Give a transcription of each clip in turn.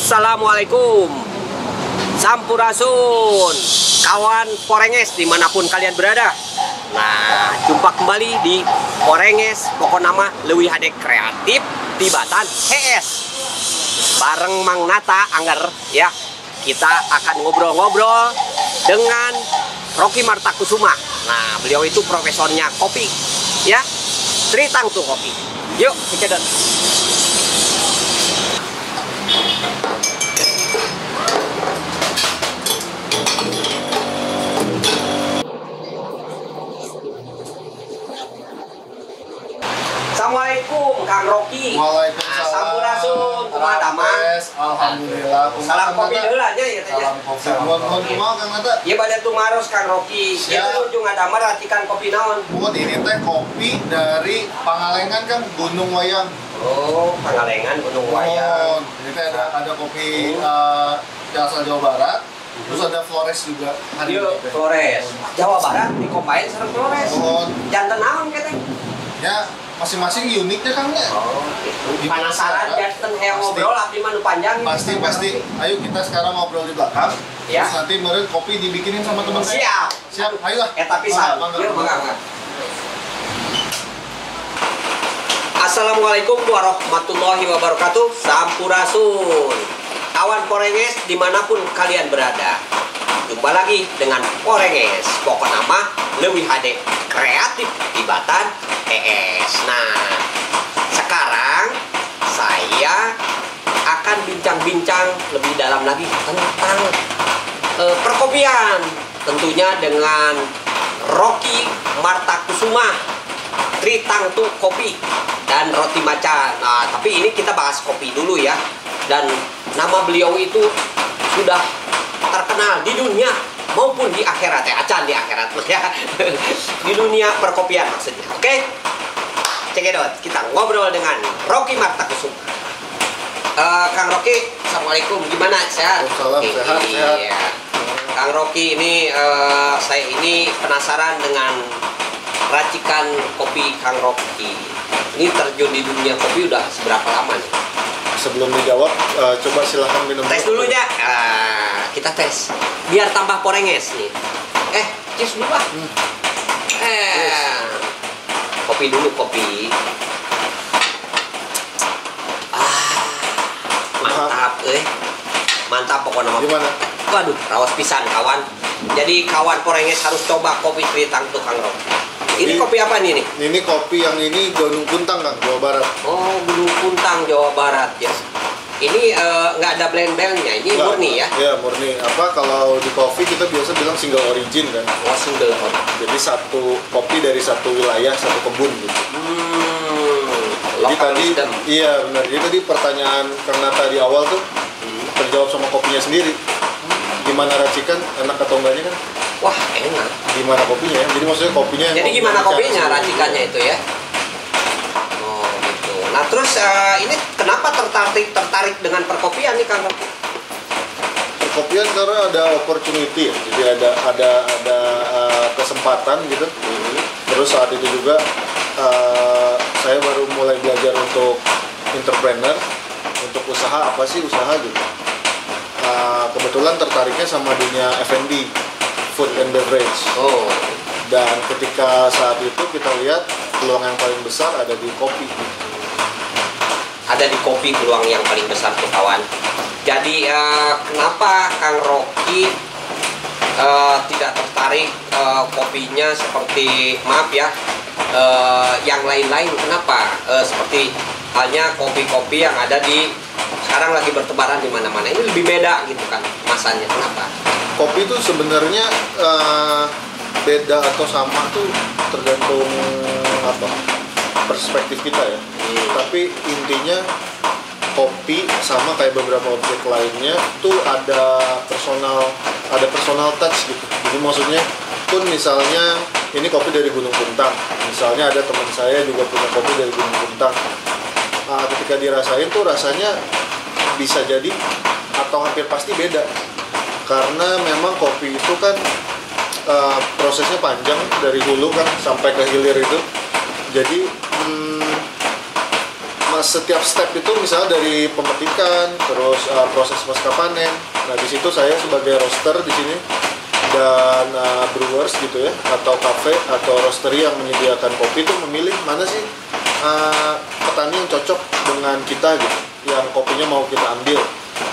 Assalamualaikum, Sampurasun, kawan Porenges dimanapun kalian berada. Nah, jumpa kembali di Porenges, pokok nama Leuwih Hade Kreatif Tibatan HS. Bareng Mang Nata Angger ya. Kita akan ngobrol-ngobrol dengan Rocky Martakusuma. Nah, beliau itu profesornya kopi ya. Tritang tuh kopi. Yuk, kita Assalamualaikum Kang Rocky. Waalaikumsalam. Sampurasun, kumaha damang? Alhamdulillah. Salam kopi heula aja ya teh. Salam kopi. Nuhun kumaha Kang Nata? Ieu bade tumaros Kang Rocky. Ieu ujung adamar racikan kopi naon? Mun ini teh kopi dari Pangalengan kan Gunung Wayang. Oh, Pangalengan Gunung Wayang. Ini teh ada kopi yang asal Jawa Barat. Terus ada Flores juga. Ieu Flores. Jawa Barat dikopain sareng Flores. Janten naon ke teh? Ya, masing-masing uniknya Kang ya. Oh, gitu. Penasaran janten hayang ngobrol abdi mah nu panjang. Pasti. Ayo kita sekarang ngobrol di belakang. Ya. Terus nanti meureun kopi dibikinin sama teman saya. Siap. Ayolah. Tapi salam. Yuk, mangga. Assalamualaikum warahmatullahi wabarakatuh. Sampurasun, kawan Porenges dimanapun kalian berada. Jumpa lagi dengan Porenges, pokok nama Leuwih Hade Kreatif Tibatan HS. Nah, sekarang saya akan bincang-bincang lebih dalam lagi tentang perkopian, tentunya dengan Rocky Martakusuma, Tritang tuh kopi dan roti macan. Nah, tapi ini kita bahas kopi dulu ya. Dan nama beliau itu sudah terkenal di dunia maupun di akhirat ya, acan di akhirat ya. Di dunia perkopian maksudnya. Oke? Cekidot, kita ngobrol dengan Rocky Martakusuma. Kang Rocky, assalamualaikum. Gimana? Sehat? Salam sehat. Iya. Kang Rocky ini saya ini penasaran dengan racikan kopi Kang Rocky. Ini terjun di dunia kopi udah seberapa lama nih? Sebelum dijawab, coba silahkan minum. Tes dulu ya. Kita tes. Biar tambah Porenges nih. Cheers dulu lah. Kopi dulu, kopi. Mantap, mantap pokoknya. Gimana? Waduh, rawas pisan kawan. Jadi kawan Porenges harus coba kopi Tritang tuh Kang Rocky. Ini kopi apa nih? Ini kopi yang ini Gunung Puntang Kang, Jawa Barat. Oh, Gunung Puntang Jawa Barat ya. Ini nggak ada blend-blendnya, ini murni ya? Iya murni. Apa kalau di kopi kita biasa bilang single origin kan? Oh, single origin. Jadi satu kopi dari satu wilayah, satu kebun gitu. Jadi tadi, iya benar. Jadi tadi pertanyaan Kang Nata di awal tuh terjawab sama kopinya sendiri. Gimana racikan, enak atau enggaknya kan? Wah, enak. Gimana kopinya? Jadi maksudnya kopinya. Jadi gimana kopinya, racikannya itu ya? Oh, gitu. Nah, terus ini kenapa tertarik dengan perkopian nih Kang Rocky? Perkopian karena ada opportunity ya. Jadi ada kesempatan gitu. Terus saat itu juga saya baru mulai belajar untuk entrepreneur, untuk usaha apa sih usaha gitu. Kebetulan tertariknya sama dunia F&B, food and beverage. Oh. Dan ketika saat itu kita lihat peluang yang paling besar ada di kopi. Ada di kopi peluang yang paling besar tuh kawan. Jadi kenapa Kang Rocky tidak tertarik kopinya seperti maaf ya yang lain-lain? Kenapa? Seperti halnya kopi-kopi yang ada di sekarang lagi bertebaran di mana-mana, ini lebih beda gitu kan masanya. Kenapa? Kopi itu sebenarnya beda atau sama tuh tergantung apa perspektif kita ya. Tapi intinya kopi sama kayak beberapa objek lainnya tuh ada personal touch gitu. Jadi maksudnya pun misalnya ini kopi dari Gunung Puntang, misalnya ada teman saya juga punya kopi dari Gunung Puntang. Ketika dirasain tuh rasanya bisa jadi atau hampir pasti beda karena memang kopi itu kan prosesnya panjang dari hulu kan sampai ke hilir itu. Jadi setiap step itu misalnya dari pemetikan, terus proses pasca panen. Nah di situ saya sebagai roaster di sini dan brewers gitu ya, atau cafe atau roastery yang menyediakan kopi itu memilih mana sih petani yang cocok dengan kita gitu, yang kopinya mau kita ambil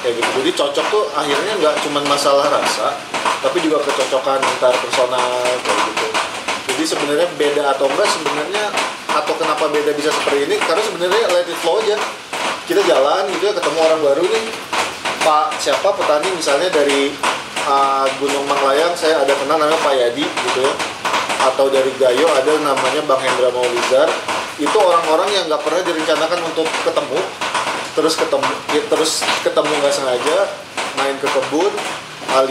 kayak gitu. Jadi cocok tuh akhirnya nggak cuma masalah rasa, tapi juga kecocokan antar personal kayak gitu. Jadi sebenarnya beda atau enggak sebenarnya, atau kenapa beda bisa seperti ini, karena sebenarnya let it flow aja. Kita jalan gitu ya, ketemu orang baru nih, Pak siapa petani misalnya dari Gunung Manglayang, saya ada kenal namanya Pak Yadi gitu ya, atau dari Gayo ada namanya Bang Hendra Maulizar. Itu orang-orang yang nggak pernah direncanakan untuk ketemu, terus ketemu nggak sengaja, main ke kebun,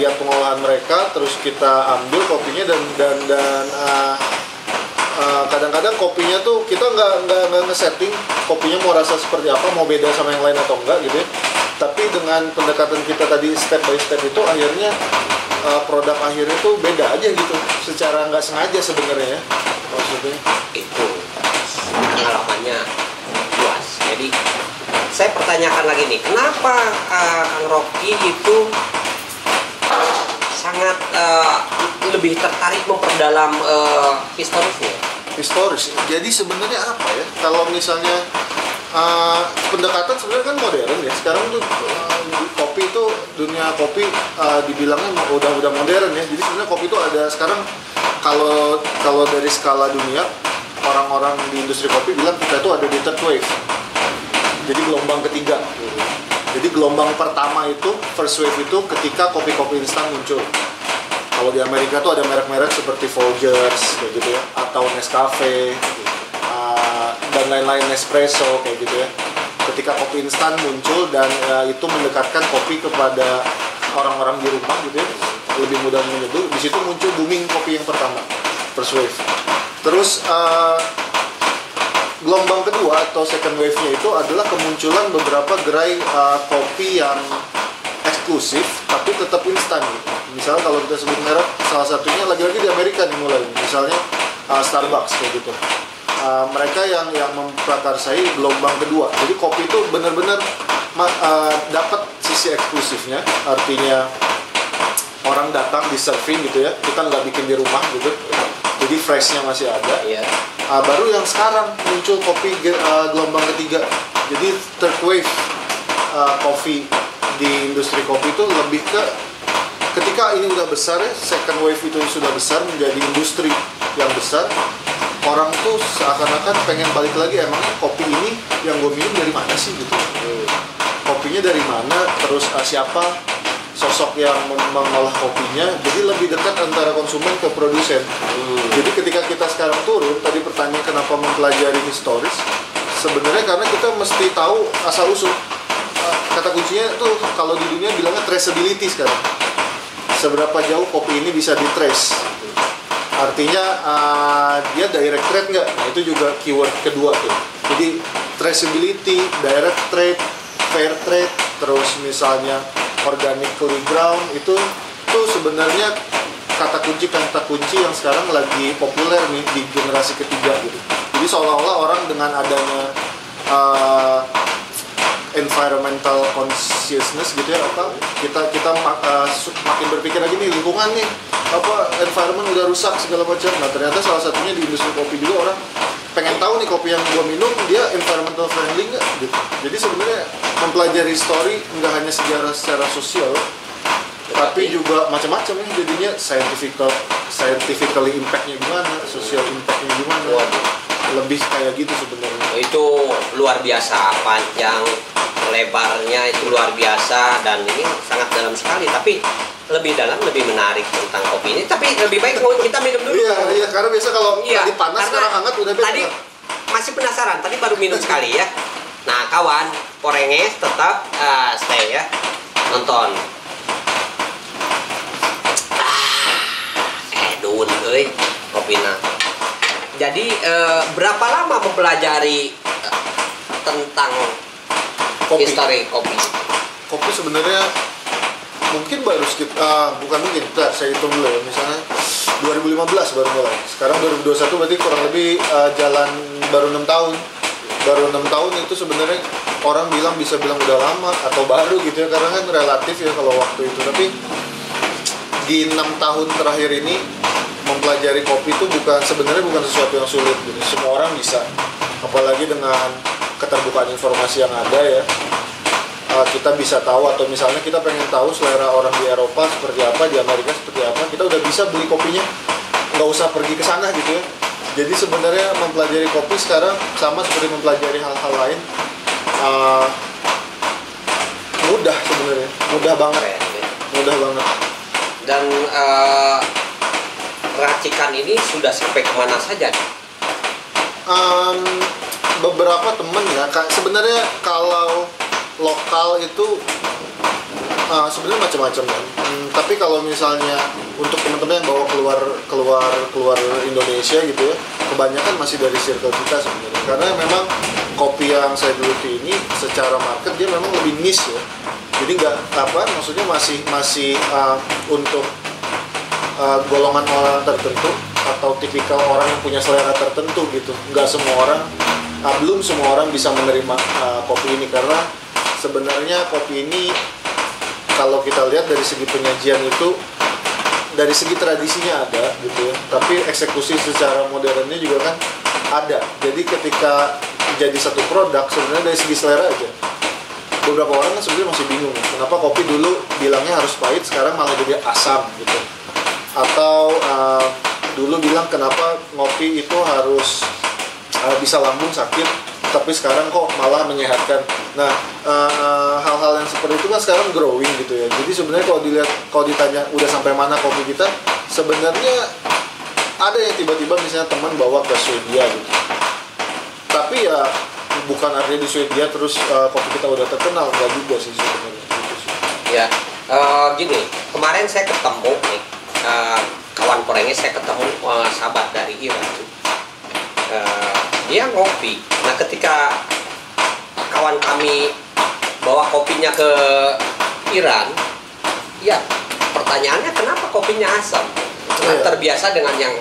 lihat pengolahan mereka, terus kita ambil kopinya dan kadang-kadang kopinya tuh kita nggak nge-setting kopinya mau rasa seperti apa, mau beda sama yang lain atau enggak gitu ya. Tapi dengan pendekatan kita tadi step by step itu akhirnya produk akhirnya tuh beda aja gitu, secara nggak sengaja sebenarnya ya, maksudnya itu pengalamannya luas. Jadi saya pertanyakan lagi nih, kenapa Kang Rocky itu sangat lebih tertarik memperdalam historisnya? Historis. Jadi sebenarnya apa ya? Kalau misalnya pendekatan sebenarnya kan modern ya. Sekarang tuh kopi itu, dunia kopi dibilangnya udah modern ya. Jadi sebenarnya kopi itu ada sekarang, kalau dari skala dunia, orang-orang di industri kopi bilang kita tuh ada di third wave. Jadi gelombang ketiga. Jadi gelombang pertama itu, first wave itu ketika kopi-kopi instan muncul. Kalau di Amerika tuh ada merek-merek seperti Folgers kayak gitu ya, atau Nescafe dan lain-lain, Nespresso kayak gitu ya. Ketika kopi instan muncul dan itu mendekatkan kopi kepada orang-orang di rumah gitu ya, lebih mudah menyeduh. Di situ muncul booming kopi yang pertama, first wave. Terus gelombang kedua atau second wave-nya itu adalah kemunculan beberapa gerai kopi yang eksklusif tapi tetap instan gitu. Misalnya kalau kita sebut merek, salah satunya lagi-lagi di Amerika nih mulai, misalnya Starbucks kayak gitu. Mereka yang memprakarsai gelombang kedua. Jadi kopi itu benar-benar dapat sisi eksklusifnya, artinya orang datang di serving gitu ya, kita nggak bikin di rumah gitu. Jadi freshnya masih ada. Iya. Baru yang sekarang muncul kopi gelombang ketiga. Jadi third wave kopi di industri kopi itu lebih ke ketika ini udah besar ya, second wave itu sudah besar menjadi industri yang besar, orang tuh seakan-akan pengen balik lagi, emangnya kopi ini yang gue minum dari mana sih gitu. Kopinya dari mana, terus siapa sosok yang mengolah kopinya, jadi lebih dekat antara konsumen ke produsen. Jadi ketika kita sekarang turun, tadi pertanyaan kenapa mempelajari historis, sebenarnya karena kita mesti tahu asal usul. Kata kuncinya tuh kalau di dunia bilangnya traceability sekarang. Seberapa jauh kopi ini bisa di-trace. Artinya dia direct trade nggak? Nah itu juga keyword kedua tuh. Jadi traceability, direct trade, fair trade, terus misalnya organically ground, itu tuh sebenarnya kata kunci yang sekarang lagi populer nih di generasi ketiga gitu. Jadi seolah-olah orang dengan adanya environmental consciousness gitu ya, apa kita makin berpikir lagi nih, lingkungan nih, apa environment udah rusak segala macam. Nah ternyata salah satunya di industri kopi juga orang pengen tahu nih kopi yang gua minum dia environmental friendly nggak gitu. Jadi sebenarnya mempelajari history nggak hanya sejarah secara sosial, tapi juga macam-macam ya, jadinya scientifically impactnya gimana, social impactnya gimana. Lebih kayak gitu sebenarnya. Itu luar biasa, panjang lebarnya itu luar biasa, dan ini sangat dalam sekali, tapi lebih dalam, lebih menarik tentang kopi ini. Tapi lebih baik kita minum dulu. Iya, karena biasa kalau tadi panas sekarang hangat udah beda. Tadi masih penasaran, tadi baru minum sekali ya. Nah kawan, Porenges tetap stay ya, nonton. Edun euy kopina. Jadi berapa lama mempelajari tentang histori kopi? Kopi sebenarnya mungkin baru sekitar, bukan mungkin, saya hitung dulu ya, misalnya 2015 baru mulai. Sekarang 2021 berarti kurang lebih jalan baru 6 tahun. baru 6 tahun itu sebenarnya orang bisa bilang udah lama atau baru gitu ya, karena kan relatif ya kalau waktu itu. Tapi di 6 tahun terakhir ini mempelajari kopi itu sebenarnya bukan sesuatu yang sulit gitu. Semua orang bisa, apalagi dengan keterbukaan informasi yang ada ya. Kita bisa tahu, atau misalnya kita pengen tahu selera orang di Eropa seperti apa, di Amerika seperti apa, kita udah bisa beli kopinya, nggak usah pergi ke sana gitu ya. Jadi sebenarnya mempelajari kopi sekarang sama seperti mempelajari hal-hal lain, mudah sebenarnya, mudah banget. Dan racikan ini sudah sampai kemana saja? Beberapa temen ya, sebenarnya kalau lokal itu sebenarnya macam-macam kan. Tapi kalau misalnya untuk teman-teman yang bawa keluar Indonesia gitu ya, kebanyakan masih dari circle kita sebenarnya. Karena memang kopi yang saya geluti ini secara market dia memang lebih niche ya. Jadi maksudnya masih untuk golongan orang tertentu atau tipikal orang yang punya selera tertentu gitu. Nggak semua orang, belum semua orang bisa menerima kopi ini, karena sebenarnya kopi ini kalau kita lihat dari segi penyajian itu, dari segi tradisinya ada gitu ya, tapi eksekusi secara modernnya juga kan ada. Jadi ketika jadi satu produk sebenarnya dari segi selera aja, beberapa orang kan sebenarnya masih bingung kenapa kopi dulu bilangnya harus pahit, sekarang malah jadi asam gitu. Atau dulu bilang kenapa ngopi itu harus bisa lambung sakit, tapi sekarang kok malah menyehatkan. Nah, hal-hal yang seperti itu kan sekarang growing gitu ya. Jadi sebenarnya kalau ditanya udah sampai mana kopi kita, sebenarnya ada yang tiba-tiba misalnya teman bawa ke Swedia gitu. Tapi ya bukan artinya di Swedia terus kopi kita udah terkenal, nggak juga sih sebenarnya. Gitu sih. Ya, gini, kemarin saya ketemu nih, kawan Porengis, saya ketemu sahabat dari Iran. Dia ngopi. Nah, ketika kawan kami bawa kopinya ke Iran, ya pertanyaannya kenapa kopinya asam? Terbiasa dengan yang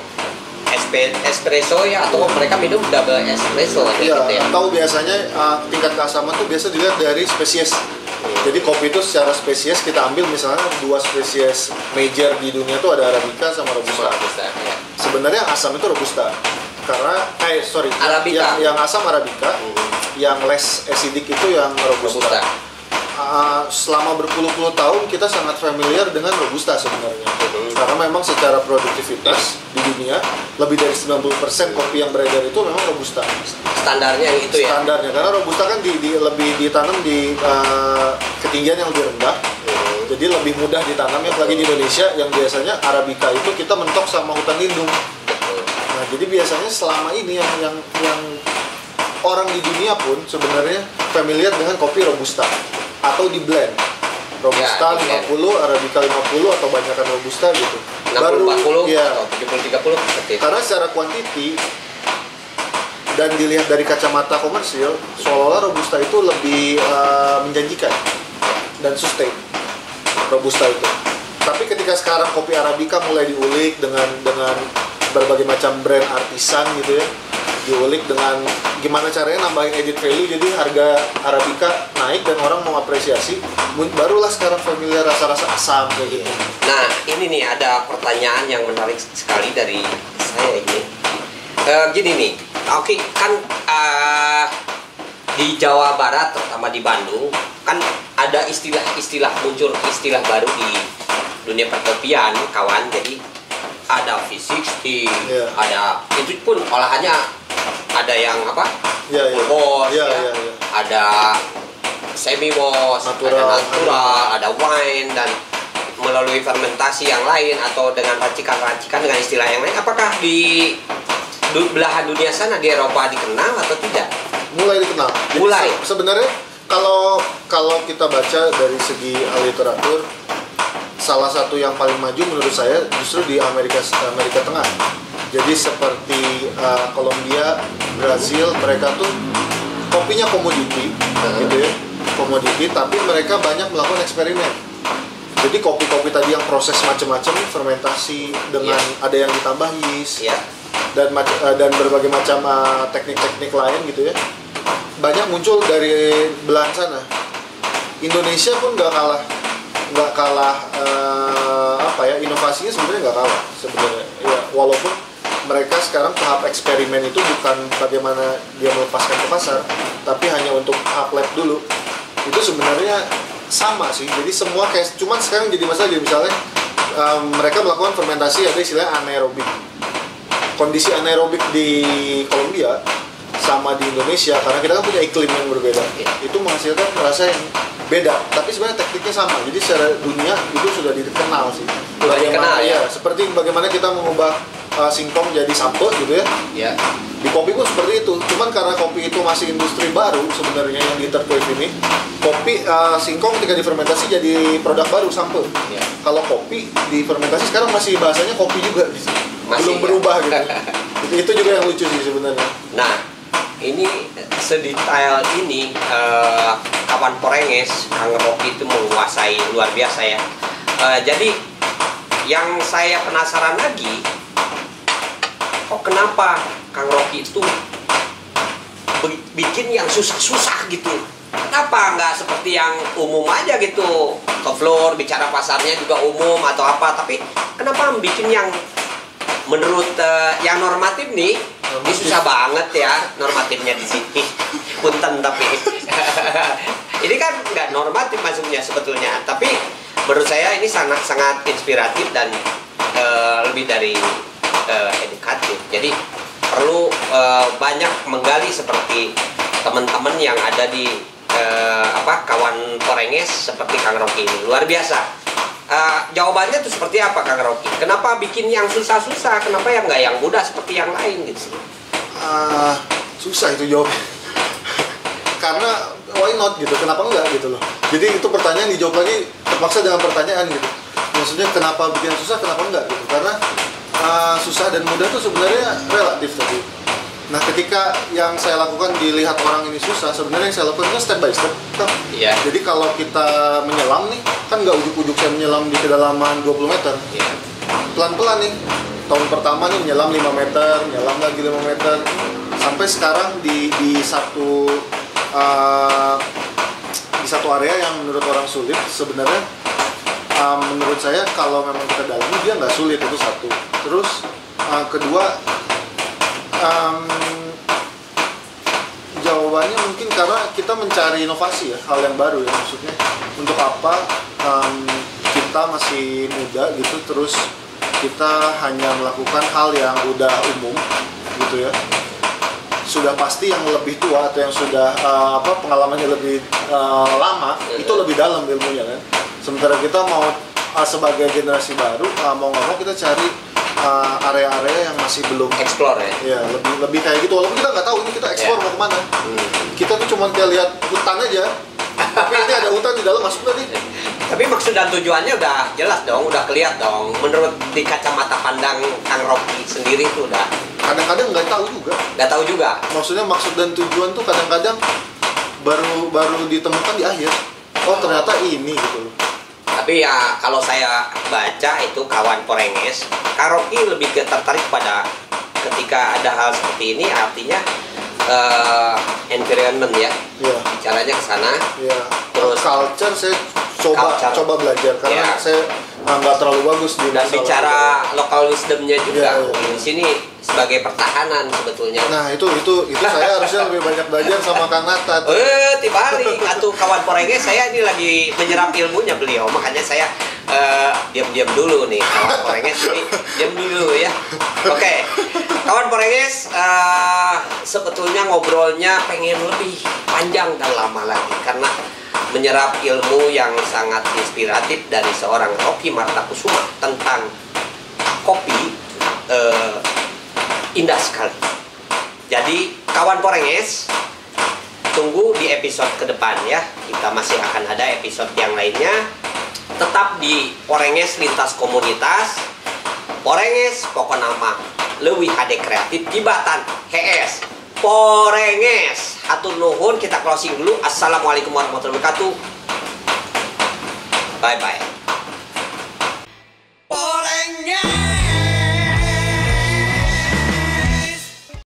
espresso ya, atau mereka minum double espresso gitu ya. Atau biasanya tingkat keasaman tuh biasa dilihat dari spesies. Jadi kopi itu secara spesies kita ambil, misalnya 2 spesies major di dunia tuh ada Arabica sama Robusta. Ya. Sebenarnya asam itu Robusta. Karena Arabica. Yang asam Arabica, yang less acidic itu yang Robusta. Selama berpuluh-puluh tahun kita sangat familiar dengan Robusta sebenarnya. Karena memang secara produktivitas di dunia lebih dari 90% kopi yang beredar itu memang Robusta. Standarnya yang itu ya. Standarnya, karena Robusta kan lebih ditanam di ketinggian yang lebih rendah. Jadi lebih mudah ditanam, apalagi di Indonesia yang biasanya Arabica itu kita mentok sama hutan lindung. Nah, jadi biasanya selama ini yang orang di dunia pun sebenarnya familiar dengan kopi Robusta atau di blend. Robusta ya, 50, Arabica 50 atau banyakan Robusta gitu. 60-40 ya, atau 70-30 seperti itu. Karena secara kuantiti dan dilihat dari kacamata komersil, seolah-olah Robusta itu lebih menjanjikan dan sustain. Robusta itu. Tapi ketika sekarang kopi Arabica mulai diulik dengan berbagai macam brand artisan gitu ya, diulik dengan gimana caranya nambahin edit value, jadi harga Arabica naik dan orang mau apresiasi, barulah sekarang familiar rasa-rasa asam kayak gitu. Nah, ini nih ada pertanyaan yang menarik sekali dari saya ini. Gini nih, oke, kan di Jawa Barat, terutama di Bandung, kan ada muncul istilah baru di dunia perkopian, kawan. Jadi ada V60, ada itu pun olahannya ada yang apa? Full wash, ada semi wash, ada natural, ada wine, dan melalui fermentasi yang lain atau dengan racikan-racikan dengan istilah yang lain. Apakah di belahan dunia sana di Eropa dikenal atau tidak? Mulai dikenal. Mulai. Sebenarnya kalau kita baca dari segi literatur, salah satu yang paling maju menurut saya justru di Amerika Tengah. Jadi seperti Kolombia, Brazil, mereka tuh kopinya komoditi, gitu ya, komoditi. Tapi mereka banyak melakukan eksperimen. Jadi kopi-kopi tadi yang proses macam-macam, fermentasi dengan ada yang ditambah yeast, dan berbagai macam teknik-teknik lain gitu ya. banyak muncul dari belahan sana. Indonesia pun nggak kalah inovasinya sebenarnya nggak kalah sebenarnya ya, walaupun mereka sekarang tahap eksperimen itu bukan bagaimana dia melepaskan ke pasar, tapi hanya untuk tahap lab dulu. Itu sebenarnya sama sih, jadi semua kayak, cuman sekarang jadi masalah jadi misalnya mereka melakukan fermentasi ada istilahnya anaerobik. Kondisi anaerobik di Kolombia sama di Indonesia karena kita kan punya iklim yang berbeda, itu menghasilkan rasa yang beda, tapi sebenarnya tekniknya sama. Jadi secara dunia itu sudah dikenal sih. Dikenal ya. Seperti bagaimana kita mengubah singkong jadi sampo gitu ya. Ya. Di kopi pun seperti itu. Cuman karena kopi itu masih industri baru sebenarnya yang di third wave ini, kopi singkong ketika difermentasi jadi produk baru sampo. Ya. Kalau kopi difermentasi sekarang masih bahasanya kopi juga, belum berubah gitu. Itu juga yang lucu sih sebenarnya. Nah, ini sedetail ini kawan Porenges, Kang Rocky itu menguasai luar biasa ya. Jadi yang saya penasaran lagi, kok kenapa Kang Rocky itu bikin yang susah-susah gitu? Kenapa nggak seperti yang umum aja gitu, ke floor bicara pasarnya juga umum atau apa? Tapi kenapa bikin yang menurut yang normatif nih? Ini susah banget ya normatifnya di sini. Punten tapi ini kan nggak normatif masuknya sebetulnya. Tapi menurut saya ini sangat inspiratif dan lebih dari edukatif. Jadi perlu banyak menggali seperti teman-teman yang ada di kawan Porenges seperti Kang Rocky ini. Luar biasa. Jawabannya tuh seperti apa Kang Rocky? Kenapa bikin yang susah-susah? Kenapa yang nggak yang mudah seperti yang lain gitu? Susah itu jawabnya. Karena why not gitu? Kenapa enggak gitu loh? Jadi itu pertanyaan dijawab lagi terpaksa dengan pertanyaan gitu. Maksudnya kenapa bikin susah? Kenapa enggak gitu? Karena susah dan mudah tuh sebenarnya relatif tadi. Nah, ketika yang saya lakukan dilihat orang ini susah, sebenarnya yang saya lakukan step by step. Iya. Jadi kalau kita menyelam nih, kan nggak ujuk-ujuk saya menyelam di kedalaman 20 meter. Iya. Pelan-pelan nih. Tahun pertama nih menyelam 5 meter, menyelam lagi 5 meter. Sampai sekarang di satu area yang menurut orang sulit, sebenarnya menurut saya kalau memang kita dalami dia nggak sulit, itu satu. Terus kedua, jawabannya mungkin karena kita mencari inovasi ya, hal yang baru ya. Maksudnya untuk apa kita masih muda gitu terus kita hanya melakukan hal yang udah umum gitu ya. Sudah pasti yang lebih tua atau yang sudah pengalamannya lebih lama itu lebih dalam ilmunya kan. Sementara kita mau sebagai generasi baru mau nggak mau kita cari area-area yang masih belum explore ya. Ya, lebih kayak gitu, walaupun kita nggak tahu ini kita explore mau kemana. Kita tuh cuma kayak lihat hutan aja. Tapi ini ada hutan di dalam, masuk tadi. Tapi maksud dan tujuannya udah jelas dong, udah kelihatan dong. Menurut di kacamata pandang Kang Rocky sendiri tuh udah. Kadang-kadang nggak tahu juga. Nggak tahu juga. Maksudnya maksud dan tujuan tuh kadang-kadang baru ditemukan di akhir. Oh ternyata ini gitu. Tapi ya kalau saya baca itu kawan Porenges, Kang Rocky lebih tertarik pada ketika ada hal seperti ini, artinya environment ya. Bicaranya ke sana. Terus culture saya coba belajar karena saya nggak terlalu bagus di dan bicara local wisdomnya juga di sini sebagai pertahanan sebetulnya. Nah itu saya harusnya lebih banyak belajar sama Kang Natat. Tibalik atau kawan Porenges, saya ini lagi menyerap ilmunya beliau, makanya saya diam-diam dulu nih kawan Porenges ini diam dulu ya. Oke. Kawan Porenges, sebetulnya ngobrolnya pengen lebih panjang dan lama lagi karena menyerap ilmu yang sangat inspiratif dari seorang Rocky Martakusuma tentang kopi indah sekali. Jadi kawan Porenges, tunggu di episode ke depan ya. Kita masih akan ada episode yang lainnya. Tetap di Porenges Lintas Komunitas. Porenges pokok nama leuwih hade kreatif Jibatan HS Porenges. Hatur nuhun, kita closing dulu. Assalamualaikum warahmatullahi wabarakatuh. Bye bye.